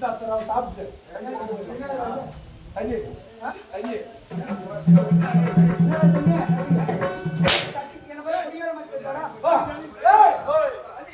சாப்பிட்டு தண்ணி தண்ணி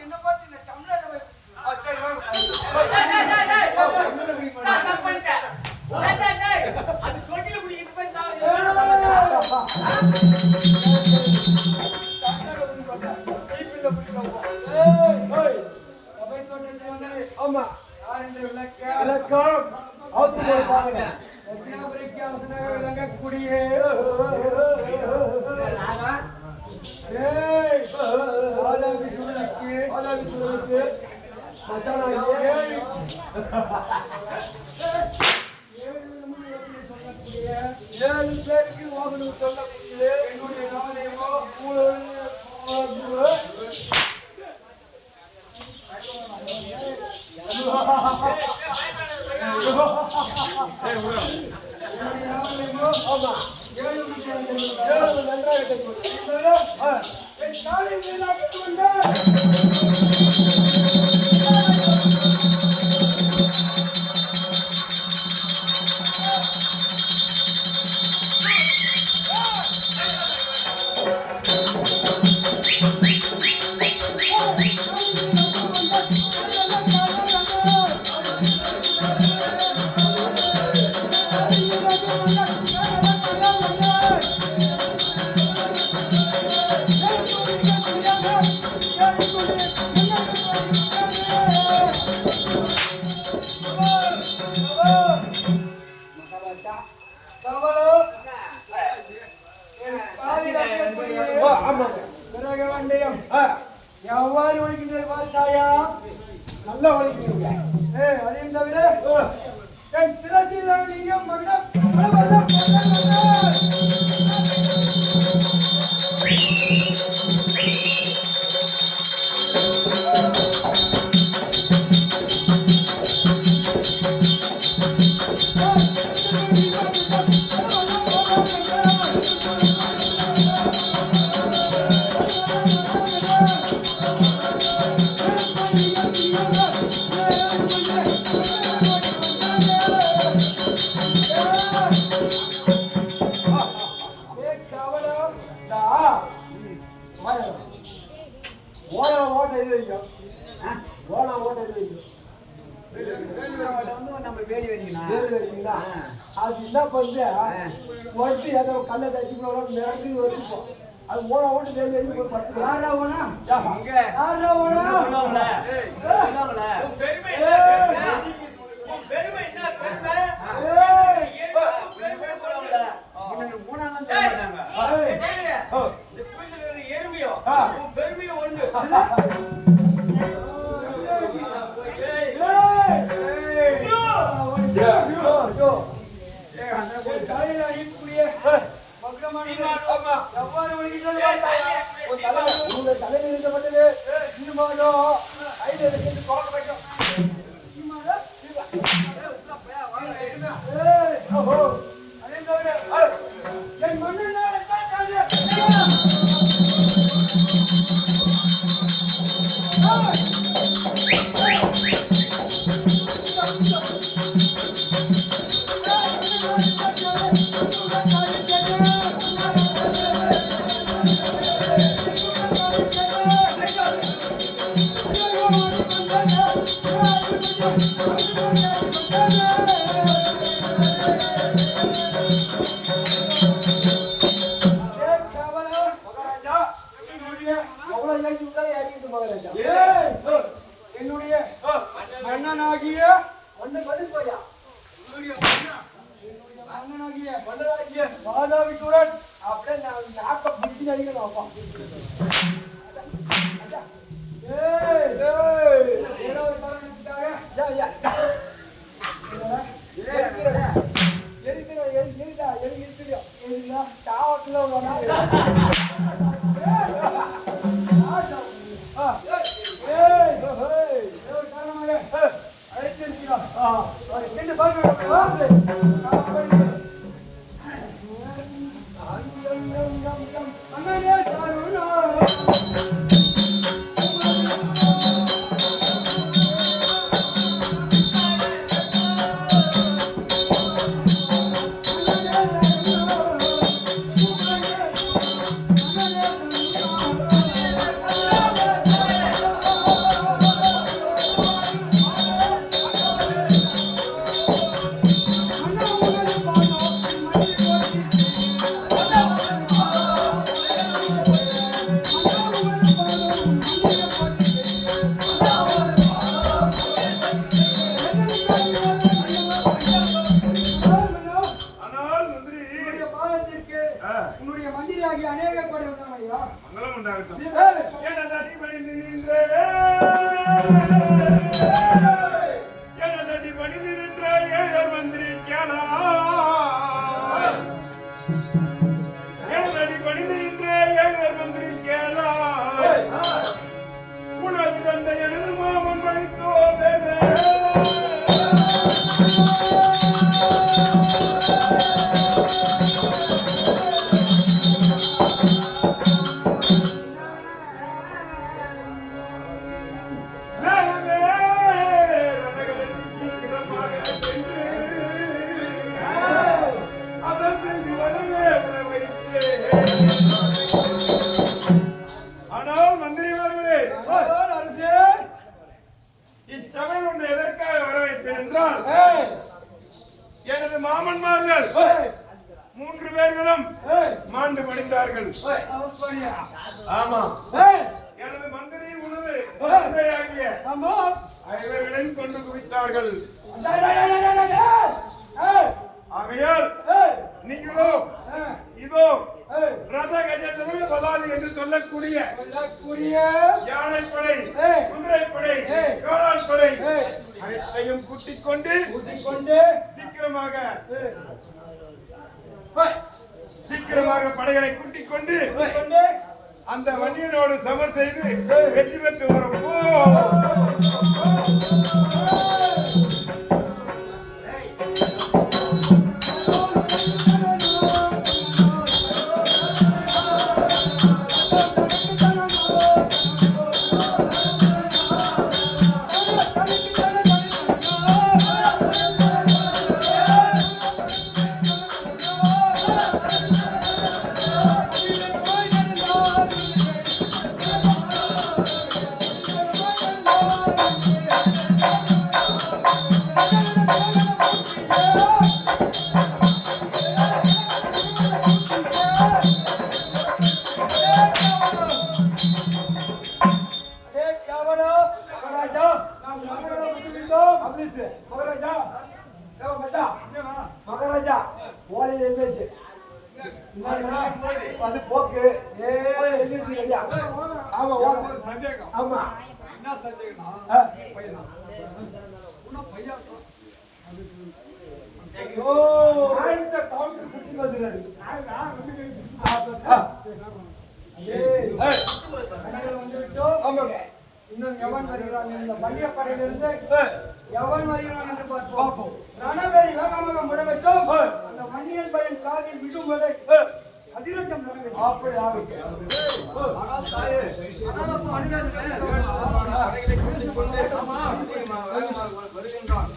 என்ன பார்த்து இந்த டம்ளர் ஆமா இலக்கம் அவுத்து போய் பாருங்க குடியே ஏழு பேருக்கு வாகனம் சொல்லக்கூடிய என்னுடைய நாணயமோ எவ்வாறு ஒழிக்கின்றது பார்த்தாயா நல்லா ஒழிக்கிறீங்க அதையும் தவிர என் சிறசில் நீங்க அது என்ன பண்ணு ஒட்டி அதை கல்லை தச்சு வச்சுப்போம் அது ஓன ஓட்டு தேடி போய் பத்து யாரா ஓனா யாரா ஓனா என்னுடைய அண்ணனாகிய அண்ணனாகிய மாதாவித்துடன் அப்படியே நாக்க பிடிச்சி அடிக்கணும் உன்னுடைய மந்திரியாகிய அநேக பேர் வந்தாங்க ஐயா. மங்களம் உண்டாகட்டும். எனதடி பணிந்து நின்றே எனதடி பணிந்து நின்ற ஏழர் மந்திரி கேளா எனதடி பணிந்து நின்ற ஏழர் மந்திரி கேளா உனது வந்த எனது மாமன் பணித்தோ ஆனால் மந்திரிமார்களே இச்சபையில் ஒன்று எதற்காக வர வைத்தேன் என்றால் எனது மாமன்மார்கள் 3 பேர்களும் மாண்டு பணிந்தார்கள். ஆமா எனது மந்திரி உணவு ஆகிய ஐவர்களையும் கொண்டு குவித்தார்கள். ஆகையால் நீங்களோ இதோ ரத கஜ பதாதி என்று சொல்லக்கூடிய யானைப்படை, குதிரைப்படை, காலால் படை அனைத்தையும் கூட்டிக் கொண்டு சீக்கிரமாக படைகளை கூட்டிக் கொண்டு அந்த வன்னியனோடு சம செய்து வெற்றி பெற்று வரும். மகாராஜா ஓலையில பேசு அது போக்கு ஆமா சந்தேகம். ஆமா என்ன சந்தேகம்னா இன்னும் எவன் வருகிறான் இந்த பள்ளியப்படையிலிருந்து எவன் வருகிறான் என்று பார்ப்போம். ரணவேரி வேகமாக முழங்கட்டும். அந்த வன்னியன் பையன் காதில் விடும் வரை அதிரட்டம் நடக்கும். அப்படி வருகின்றான்.